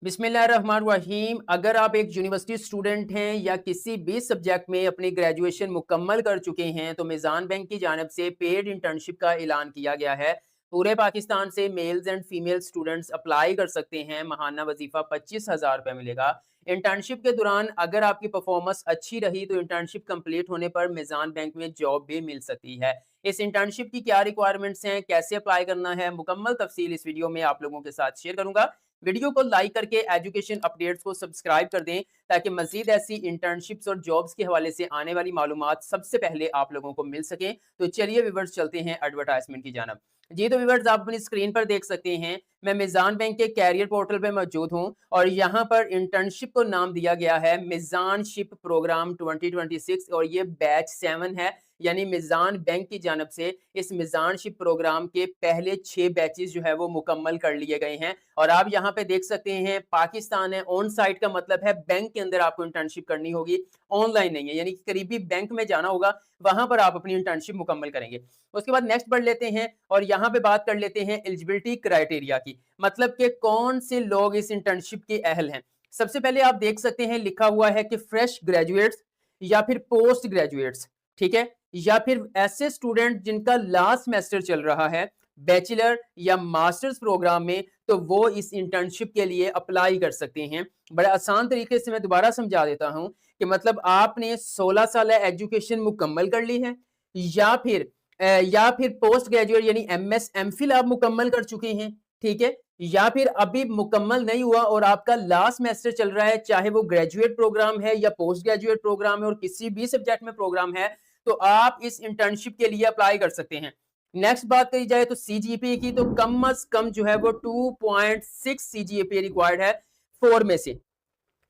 बिस्मिल्लाहिर्रहमानिर्रहीम। अगर आप एक यूनिवर्सिटी स्टूडेंट हैं या किसी भी सब्जेक्ट में अपनी ग्रेजुएशन मुकम्मल कर चुके हैं तो मिज़ान बैंक की जानिब से पेड इंटर्नशिप का ऐलान किया गया है। पूरे पाकिस्तान से mails and female students apply कर सकते हैं। माहाना वजीफ़ा 25,000 रुपये मिलेगा। इंटर्नशिप के दौरान अगर आपकी परफॉर्मेंस अच्छी रही तो इंटर्नशिप कंप्लीट होने पर मिज़ान बैंक में जॉब भी मिल सकती है। इस इंटर्नशिप की क्या रिक्वायरमेंट्स हैं, कैसे अप्लाई करना है, मुकम्मल तफसील इस वीडियो में आप लोगों के साथ शेयर करूंगा। वीडियो को लाइक करके एजुकेशन अपडेट्स को सब्सक्राइब कर दें ताकि मजीद ऐसी इंटर्नशिप्स और जॉब्स के हवाले से आने वाली मालूमात सबसे पहले आप लोगों को मिल सकें। तो चलिए व्यूअर्स चलते हैं एडवर्टाइजमेंट की जानब। जी तो व्यूअर्स आप अपनी स्क्रीन पर देख सकते हैं, मैं मिज़ान बैंक के कैरियर पोर्टल पे मौजूद हूं और यहाँ पर इंटर्नशिप को नाम दिया गया है मिज़ानशिप प्रोग्राम 2026 और ये बैच 7 है। यानी मिज़ान बैंक की जानब से इस मिज़ानशिप प्रोग्राम के पहले 6 बैचेस जो है वो मुकम्मल कर लिए गए हैं और आप यहाँ पे देख सकते हैं पाकिस्तान है। ऑन साइट का मतलब है बैंक के अंदर आपको इंटर्नशिप करनी होगी, ऑनलाइन नहीं है। यानी कि करीबी बैंक में जाना होगा, वहां पर आप अपनी इंटर्नशिप मुकम्मल करेंगे। उसके बाद नेक्स्ट बढ़ लेते हैं और यहाँ पे बात कर लेते हैं एलिजिबिलिटी क्राइटेरिया की, मतलब कि कौन से लोग इस इंटर्नशिप के अहल हैं। सबसे पहले आप देख सकते हैं लिखा हुआ है कि फ्रेश ग्रेजुएट्स या फिर पोस्ट ग्रेजुएट्स, ठीक है, या फिर ऐसे स्टूडेंट जिनका लास्ट सेमेस्टर चल रहा है बैचलर या मास्टर्स प्रोग्राम में, तो वो इस इंटर्नशिप के लिए अप्लाई कर सकते हैं। बड़े आसान तरीके से मैं दोबारा समझा देता हूं कि मतलब आपने 16 साल एजुकेशन मुकम्मल कर ली है या फिर या फिर पोस्ट ग्रेजुएट यानी एमएस एमफिल आप मुकम्मल कर चुके हैं, ठीक है, या फिर अभी मुकम्मल नहीं हुआ और आपका लास्ट सेमेस्टर चल रहा है, चाहे वो ग्रेजुएट प्रोग्राम है या पोस्ट ग्रेजुएट प्रोग्राम है और किसी भी सब्जेक्ट में प्रोग्राम है, तो आप इस इंटर्नशिप के लिए अप्लाई कर सकते हैं। नेक्स्ट बात करी जाए तो सीजीपीए की, तो कम अज कम जो है वो 2.6 सीजीपीए रिक्वायर्ड है 4 में से,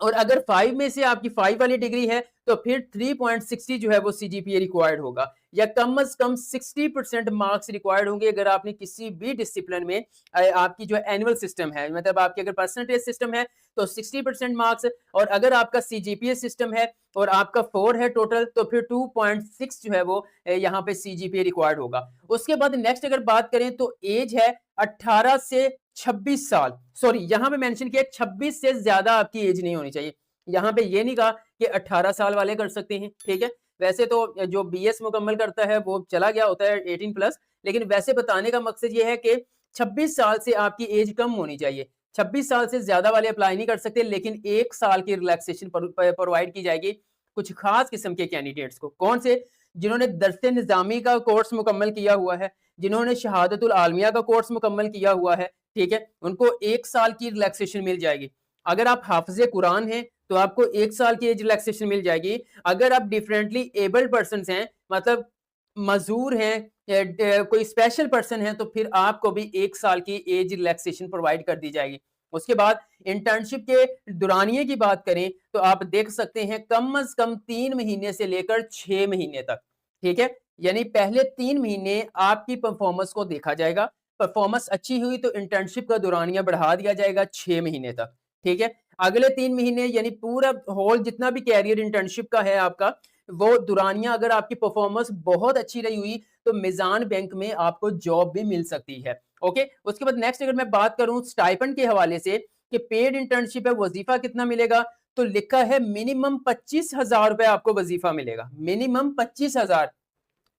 और अगर 5 में से आपकी 5 वाली डिग्री है तो फिर 3.60 जो है वो सीजीपीए रिक्वायर्ड होगा, या कम अज कम 60% मार्क्स रिक्वायर्ड होंगे अगर आपने किसी भी डिसिप्लिन में आपकी जो एनुअल सिस्टम है, मतलब आपकी अगर परसेंटेज सिस्टम है तो 60% मार्क्स, और अगर आपका सीजीपीए सिस्टम है और आपका 4 है टोटल तो फिर 2.6 जो है वो यहाँ पे सीजीपीए रिक्वायर्ड होगा। उसके बाद नेक्स्ट अगर बात करें तो एज है 18 से 26 साल, सॉरी यहाँ पे मेंशन किया 26 से ज्यादा आपकी एज नहीं होनी चाहिए। यहाँ पे ये नहीं कहा कि 18 साल वाले कर सकते हैं, ठीक है। वैसे तो जो बीएस मुकम्मल करता है वो चला गया होता है 18 प्लस, लेकिन वैसे बताने का मकसद ये है कि 26 साल से आपकी एज कम होनी चाहिए। 26 साल से ज्यादा वाले अप्लाई नहीं कर सकते, लेकिन 1 साल की रिलैक्सेशन प्रोवाइड की जाएगी कुछ खास किस्म के कैंडिडेट्स को। कौन से? जिन्होंने दरसे निजामी का कोर्स मुकम्मल किया हुआ है, जिन्होंने शहादतुल आलमिया का कोर्स मुकम्मल किया हुआ है, ठीक है, उनको 1 साल की रिलैक्सेशन मिल जाएगी। अगर आप हाफिज कुरान हैं तो आपको 1 साल की एज रिलैक्सेशन मिल जाएगी। अगर आप डिफरेंटली एबल्ड पर्सन हैं, मतलब मजूर हैं, कोई स्पेशल पर्सन है, तो फिर आपको भी 1 साल की एज रिलैक्सेशन प्रोवाइड कर दी जाएगी। उसके बाद इंटर्नशिप के दौरानिए की बात करें तो आप देख सकते हैं कम अज कम 3 महीने से लेकर 6 महीने तक, ठीक है। यानी पहले 3 महीने आपकी परफॉर्मेंस को देखा जाएगा, परफॉर्मेंस अच्छी हुई तो इंटर्नशिप का दौरानिया बढ़ा दिया जाएगा 6 महीने तक, ठीक है। अगले 3 महीने यानी पूरा होल जितना भी कैरियर इंटर्नशिप का है आपका, वो दौरानिया अगर आपकी परफॉर्मेंस बहुत अच्छी रही हुई तो मिजान बैंक में आपको जॉब भी मिल सकती है। ओके, उसके बाद नेक्स्ट अगर मैं बात करूं स्टाइपेंड के हवाले से कि पेड इंटर्नशिप है, वजीफा कितना मिलेगा, तो लिखा है मिनिमम 25,000 रुपए आपको वजीफा मिलेगा, मिनिमम 25,000।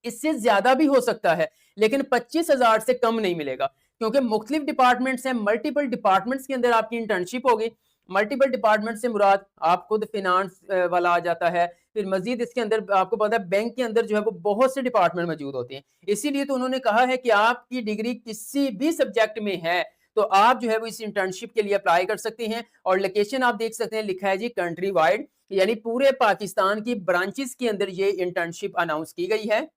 इससे ज्यादा भी हो सकता है लेकिन 25,000 से कम नहीं मिलेगा, क्योंकि मुख्तलिफ डिपार्टमेंट्स हैं, मल्टीपल डिपार्टमेंट्स के अंदर आपकी इंटर्नशिप होगी। मल्टीपल डिपार्टमेंट से मुराद आप खुद फिनांस वाला आ जाता है, फिर मजीद इसके अंदर आपको पता है बैंक के अंदर जो है वो बहुत से डिपार्टमेंट मौजूद होते हैं। इसीलिए तो उन्होंने कहा है कि आपकी डिग्री किसी भी सब्जेक्ट में है तो आप जो है वो इस इंटर्नशिप के लिए अप्लाई कर सकते हैं। और लोकेशन आप देख सकते हैं लिखा है जी कंट्री वाइड, यानी पूरे पाकिस्तान की ब्रांचेस के अंदर ये इंटर्नशिप अनाउंस की गई है।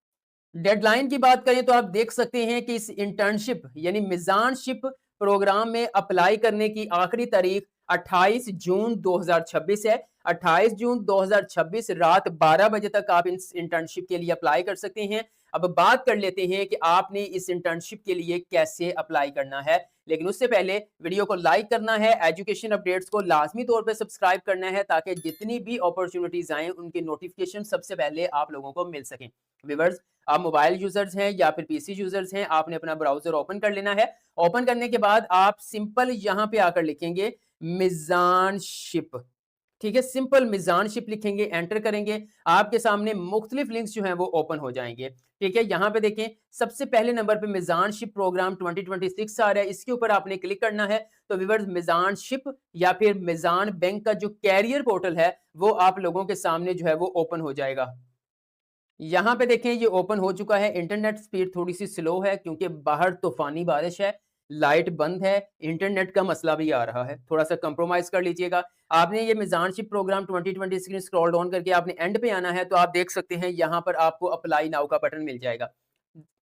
डेडलाइन की बात करें तो आप देख सकते हैं कि इस इंटर्नशिप यानी मिजानशिप प्रोग्राम में अप्लाई करने की आखिरी तारीख 28 जून 2026 है। 28 जून 2026 रात 12 बजे तक आप इस इंटर्नशिप के लिए अप्लाई कर सकते हैं। अब बात कर लेते हैं कि आपने इस इंटर्नशिप के लिए कैसे अप्लाई करना है, लेकिन उससे पहले वीडियो को लाइक करना है, एजुकेशन अपडेट्स को लाजमी तौर पर सब्सक्राइब करना है ताकि जितनी भी अपॉर्चुनिटीज आए उनके नोटिफिकेशन सबसे पहले आप लोगों को मिल सकें। व्यूअर्स, आप मोबाइल यूजर्स हैं या फिर पीसी यूजर्स हैं, आपने अपना ब्राउजर ओपन कर लेना है। ओपन करने के बाद आप सिंपल यहाँ पे आकर लिखेंगे मिज़ानशिप। ठीक है, सिंपल मिज़ानशिप लिखेंगे, एंटर करेंगे, आपके सामने मुख्तलिफ लिंक्स जो हैं वो ओपन हो जाएँगे। ठीक है, यहाँ पे देखें सबसे पहले नंबर पे मिज़ानशिप प्रोग्राम 2026 आ रहा है, इसके ऊपर आपने क्लिक करना है। तो व्यूअर्स मिज़ानशिप या फिर मिज़ान बैंक का जो कैरियर पोर्टल है, वो आप लोगों के सामने जो है वो ओपन हो जाएगा। यहाँ पे देखें ये ओपन हो चुका है। इंटरनेट स्पीड थोड़ी-सी स्लो है क्योंकि बाहर तूफ़ानी बारिश है, लाइट बंद है, इंटरनेट का मसला भी आ रहा है। थोड़ा-सा कंप्रोमाइज़ कर लीजिएगा। आपने ये मिज़ानशिप प्रोग्राम 2020 स्क्रीन स्क्रॉल डाउन करके आपने एंड पे आना है तो आप देख सकते हैं यहाँ पर आपको अप्लाई नाउ का बटन मिल जाएगा।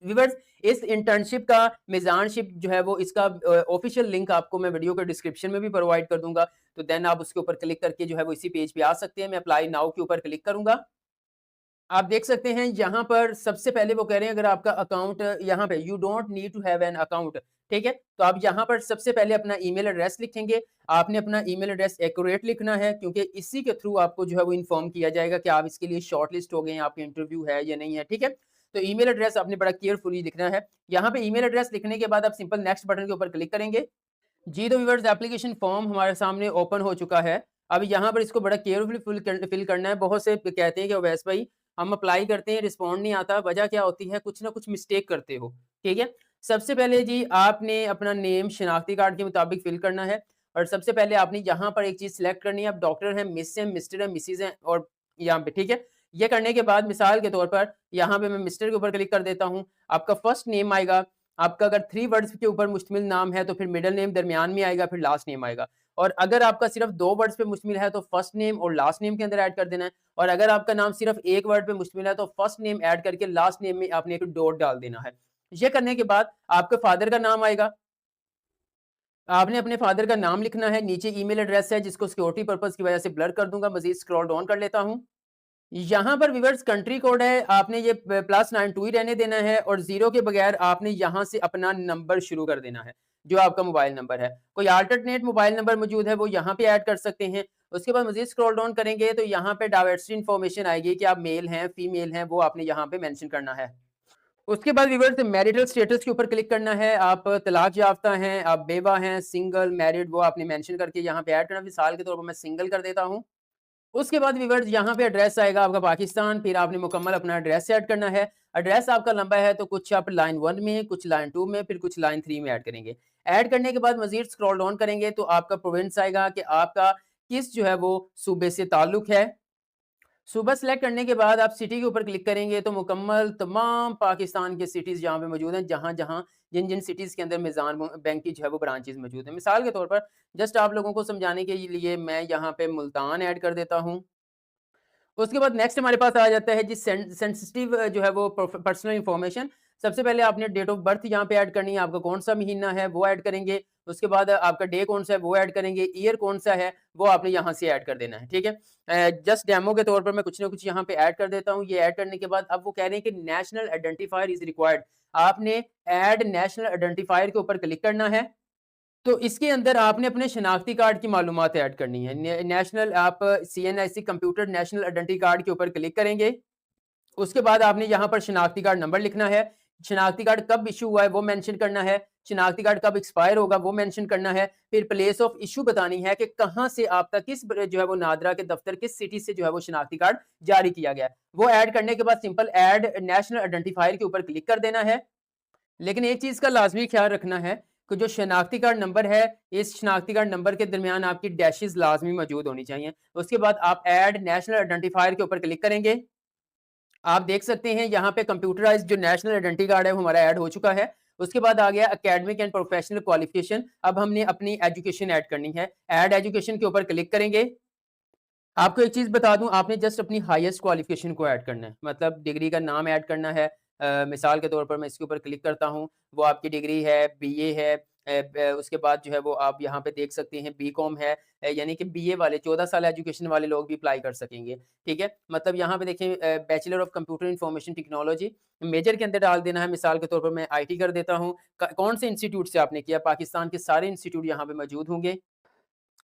व्यूअर्स इस इंटर्नशिप का मिज़ानशिप जो है वो इसका ऑफ़िशियल लिंक आपको मैं वीडियो के डिस्क्रिप्शन में भी प्रोवाइड कर दूँगा। तो देन आप उसके ऊपर क्लिक करके जो है वो इसी पेज पे आ सकते हैं। मैं अप्लाई नाउ के ऊपर क्लिक करूँगा। आप देख सकते हैं यहाँ पर सबसे पहले वो कह रहे हैं अगर आपका अकाउंट यहाँ पे you don't need to have an account. ठीक है, तो आप यहाँ पर सबसे पहले अपना ईमेल एड्रेस लिखेंगे। आपने अपना ईमेल एड्रेस एक्यूरेट लिखना है क्योंकि इसी के थ्रू आपको जो है वो इन्फॉर्म किया जाएगा कि आप इसके लिए शॉर्टलिस्ट हो गए हैं, आपका इंटरव्यू है या नहीं है। ठीक है, तो ईमेल एड्रेस आपने बड़ा केयरफुली लिखना है। यहाँ पे ईमेल एड्रेस लिखने के बाद आप सिंपल नेक्स्ट बटन के ऊपर क्लिक करेंगे। जी, तो व्यूअर्स एप्लीकेशन फॉर्म हमारे सामने ओपन हो चुका है। अब यहाँ पर इसको बड़ा केयरफुली फिल करना है। बहुत से कहते हैं कि अवैस भाई हम अप्लाई करते हैं, रिस्पॉन्ड नहीं आता, वजह क्या होती है? कुछ ना कुछ मिस्टेक करते हो, ठीक है? सबसे पहले जी आपने अपना नेम शनाख्ती कार्ड के मुताबिक फिल करना है और सबसे पहले आपने यहाँ पर एक चीज़ सिलेक्ट करनी है, आप डॉक्टर हैं, मिस हैं, मिस्टर हैं, मिसेज़ हैं और यहाँ पे ठीक है? ये करने के बाद मिसाल के तौर पर यहाँ पे मैं मिस्टर के ऊपर क्लिक कर देता हूँ। आपका फर्स्ट नेम आएगा, आपका अगर 3 वर्ड्स के ऊपर मुश्तमिल नाम है तो फिर मिडल नेम दरमियान में आएगा, फिर लास्ट नेम आएगा। और अगर आपका सिर्फ़ 2 वर्ड्स पे मुश्तमिल है तो फर्स्ट नेम और लास्ट नेम के अंदर ऐड कर देना है। और अगर आपका नाम सिर्फ़ 1 वर्ड पे मुश्तमिल है तो फर्स्ट नेम ऐड करके लास्ट नेम में आपने एक डॉट डाल देना है। ये करने के बाद आपके फादर का नाम आएगा। आपने अपने फादर का नाम लिखना है, नीचे ईमेल एड्रेस है जिसको सिक्योरिटी पर्पज़ की वजह से ब्लर कर दूँगा, मज़ीद स्क्रॉल डाउन कर लेता हूँ। यहाँ पर व्यूअर्स कंट्री कोड है, आपने ये +92 ही रहने देना है और 0 के बगैर आपने यहाँ से अपना नंबर शुरू कर देना है, जो आपका मोबाइल नंबर है। कोई अल्टरनेट मोबाइल नंबर मौजूद है, वो यहाँ पे ऐड कर सकते हैं। उसके बाद मज़ीद स्क्रॉल डाउन करेंगे तो यहाँ पे डायवर्सिटी इन्फॉर्मेशन आएगी कि आप मेल हैं, फीमेल हैं, वो आपने यहाँ पे मेंशन करना है। उसके बाद व्यूअर्स मैरिटल स्टेटस के ऊपर क्लिक करना है, आप तलाक याफ्ता हैं, आप बेवा हैं, सिंगल, मैरिड, वो आपने मेंशन करके यहाँ पे ऐड करना है। मिसाल के तौर पर मैं सिंगल कर देता हूँ। उसके बाद व्यूअर्स यहाँ पे एड्रेस आएगा आपका पाकिस्तान, फिर आपने मुकम्मल अपना एड्रेस ऐड करना है। एड्रेस आपका लंबा है तो कुछ आप लाइन 1 में, कुछ लाइन 2 में, फिर कुछ लाइन 3 में ऐड करेंगे। ऐड करने के बाद मज़ीद स्क्रॉल डाउन करेंगे तो आपका प्रोविंस आएगा कि आपका किस जो है वो सूबे से ताल्लुक है। सूबा सेलेक्ट करने के बाद आप सिटी के ऊपर क्लिक करेंगे तो मुकम्मल तमाम पाकिस्तान के सिटीज़ यहाँ पे मौजूद हैं, जहाँ-जहाँ, जिन-जिन सिटीज़ के अंदर मिज़ान बैंक की जो है वो ब्रांचेज़ मौजूद हैं। मिसाल के तौर पर जस्ट आप लोगों को समझाने के लिए मैं यहाँ पे मुल्तान ऐड कर देता हूँ। उसके बाद नेक्स्ट हमारे पास आ जाता है जी सेंसिटिव जो है वो पर्सनल इन्फॉर्मेशन। सबसे पहले आपने डेट ऑफ बर्थ यहाँ पे ऐड करनी है, आपका कौन-सा महीना है वो ऐड करेंगे। उसके बाद आपका डे कौन-सा है वो ऐड करेंगे, ईयर कौन-सा है वो आपने यहाँ से ऐड कर देना है, ठीक है? जस्ट डेमो के तौर पर मैं कुछ ना कुछ यहाँ पे ऐड कर देता हूँ। ये ऐड करने के बाद अब वो कह रहे हैं कि नेशनल आइडेंटिफायर इज़ रिक्वायर्ड। आपने ऐड नेशनल आइडेंटिफायर के ऊपर क्लिक करना है। तो इसके अंदर आपने अपने शनाख्ती कार्ड की मालूमात ऐड करनी है। नेशनल आप CNIC computer national identity card के ऊपर क्लिक करेंगे। उसके बाद आपने यहाँ पर शनाख्ती कार्ड नंबर लिखना है। शनाख्ती कार्ड कब इश्यू हुआ है वो मेंशन करना है। शनाख्ती कार्ड कब एक्सपायर होगा वो मेंशन करना है। फिर प्लेस ऑफ इश्यू बतानी है कि कहाँ से आप तक किस जो है वो नादरा के दफ्तर किस सिटी से जो है वो शनाख्ती कार्ड जारी किया गया है। वो ऐड करने के बाद सिंपल ऐड नेशनल आइडेंटिफायर के ऊपर क्लिक कर देना है। लेकिन एक चीज़ का लाज़मी ख़्याल रखना है कि जो शनाख्ती कार्ड नंबर है, इस शनाख्ती कार्ड नंबर के दरमियान आपकी डैशेज़ लाज़मी मौजूद होनी चाहिए। उसके बाद आप ऐड नेशनल आइडेंटिफायर के ऊपर क्लिक करेंगे। आप देख सकते हैं यहाँ पे कंप्यूटराइज़्ड जो नेशनल आइडेंटिटी कार्ड है वो हमारा ऐड हो चुका है। उसके बाद आ गया एकेडमिक एंड प्रोफेशनल क्वालिफ़िकेशन। अब हमने अपनी एजुकेशन ऐड करनी है। ऐड एजुकेशन के ऊपर क्लिक करेंगे। आपको एक चीज़ बता दूँ, आपने जस्ट अपनी हाईएस्ट क्वालिफ़िकेशन को ऐड करना है। मतलब डिग्री का नाम ऐड करना है। मिसाल के तौर पर मैं इसके ऊपर क्लिक करता हूँ, वो आपकी डिग्री है, बीए है। उसके बाद जो है वो आप यहाँ पे देख सकते हैं बीकॉम है। यानी कि बीए वाले 14 साल एजुकेशन वाले लोग भी अप्लाई कर सकेंगे, ठीक है? मतलब यहाँ पे देखें bachelor of computer information technology major के अंदर डाल देना है। मिसाल के तौर पर मैं आईटी कर देता हूँ। क कौन से इंस्टीट्यूट से आपने किया? पाकिस्तान के सारे इंस्टीट्यूट यहाँ पे मौजूद होंगे।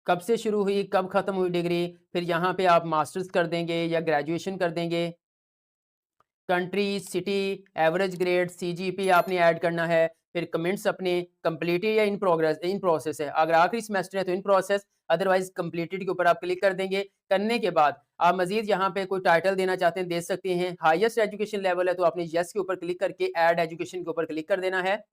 कब से शुरू हुई, कब ख़त्म हुई डिग्री, फिर यहाँ पे आप मास्टर्स कर देंगे या ग्रेजुएशन कर देंगे। Country, city, average grade, CGP आपने ऐड करना है। फिर कमेंट्स अपने कंप्लीटेड या इन प्रोसेस है। अगर आखिरी सेमेस्टर है तो इन प्रोसेस, अदरवाइज कंप्लीटेड के ऊपर आप क्लिक कर देंगे। करने के बाद आप मजीद यहाँ पे कोई टाइटल देना चाहते हैं दे सकते हैं। हाईएस्ट एजुकेशन लेवल है तो आपने यस के ऊपर क्लिक करके ऐड एजुकेशन के ऊपर क्लिक कर देना है।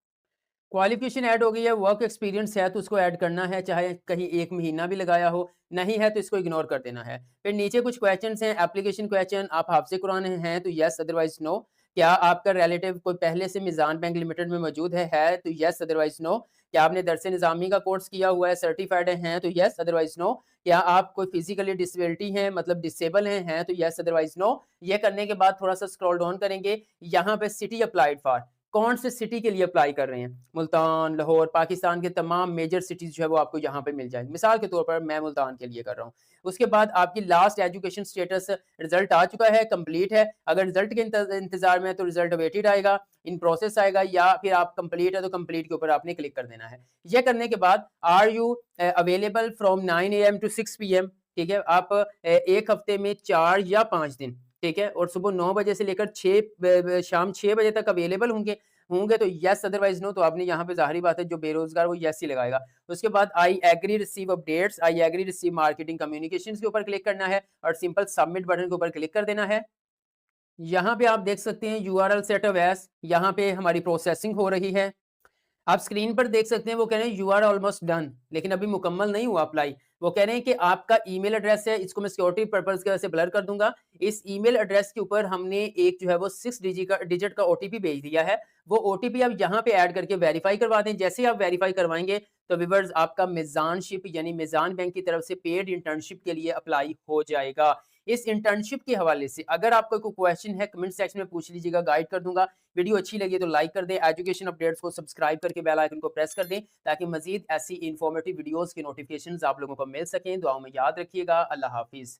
क्वालिफिकेशन ऐड हो गई है, वर्क एक्सपीरियंस है तो उसको ऐड करना है, चाहे कहीं 1 महीना भी लगाया हो, नहीं है तो इसको इग्नोर कर देना है। फिर नीचे कुछ क्वेश्चंस हैं, एप्लीकेशन क्वेश्चन, आप हाफ़िज़ कुरान हैं तो येस अदरवाइज़ नो। क्या आपका रिलेटिव कोई पहले से मीज़ान बैंक लिमिटेड में मौजूद है तो येस अदरवाइज़ नो। क्या आपने दरस निज़ामी का कोर्स किया हुआ है, सर्टिफाइड हैं तो येस अदरवाइज़ नो। क्या आप कोई फिज़िकली डिसेबिलिटी हैं मतलब डिसेबल हैं तो येस अदरवाइज़ नो। ये करने के बाद थोड़ा-सा स्क्रॉल डाउन करेंगे, यहाँ पे सिटी अप्लाइड फॉर, कौन से सिटी के लिए अप्लाई कर रहे हैं? मुल्तान, लाहौर, पाकिस्तान के तमाम मेजर सिटीज़ जो है वो आपको यहाँ पे मिल जाएँगी। मिसाल के तौर पर मैं मुल्तान के लिए कर रहा हूँ। उसके बाद आपकी लास्ट एजुकेशन स्टेटस रिज़ल्ट आ चुका है, कंप्लीट है। अगर रिज़ल्ट के इंतज़ार में है तो रिज़ल्ट अवेटेड आएगा, इन प्रोसेस आएगा, या फिर आप कंप्लीट है तो कंप्लीट के ऊपर आपने क्लिक कर देना है। ये करने के बाद are you available from 9 AM to 6 PM, ठीक है? आप 1 हफ्ते में 4 या 5 दिन, ठीक है? और सुबह 9 बजे से लेकर 6 ब ब शाम 6 बजे तक अवेलेबल होंगे तो येस अदरवाइज़ नो। तो आपने यहाँ पे ज़ाहिर बात है जो बेरोज़गार वो येस ही लगाएगा। उसके बाद I agree receive updates, I agree receive marketing communications के ऊपर क्लिक करना है और सिंपल सबमिट बटन के ऊपर क्लिक कर देना है। यहाँ पे आप देख सकते हैं यूआरएल सेट अप एज़, यहाँ पे हमारी प्रोसेसिंग हो रही है। आप स्क्रीन पर देख सकते हैं वो कह रहे हैं यू आर ऑलमोस्ट डन, लेकिन अभी मुकम्मल नहीं हुआ अप्लाई। वो कह रहे हैं कि आपका ईमेल एड्रेस है, इसको मैं सिक्योरिटी पर्पस की वजह से ब्लर कर दूंगा। इस ईमेल एड्रेस के ऊपर हमने एक जो है वो 6 डिजिट का ओटीपी भेज दिया है। वो ओटीपी आप यहाँ पे ऐड करके वेरीफाई करवा दें। जैसे ही आप वेरीफाई करवाएंगे तो व्यूअर्स आपका मीज़ानशिप यानी मीज़ान बैंक की तरफ से पेड इंटर्नशिप के लिए अप्लाई हो जाएगा। इस इंटर्नशिप के हवाले से अगर आपका कोई क्वेश्चन है कमेंट सेक्शन में पूछ लीजिएगा, गाइड कर दूंगा। वीडियो अच्छी लगी तो लाइक कर दें, एजुकेशन अपडेट्स को सब्सक्राइब करके बेल आइकन को प्रेस कर दें ताकि मजीद ऐसी इंफॉर्मेटिव वीडियोस के नोटिफिकेशंस आप लोगों को मिल सकें। दुआओं में याद रखिएगा। अल्लाह हाफिज़।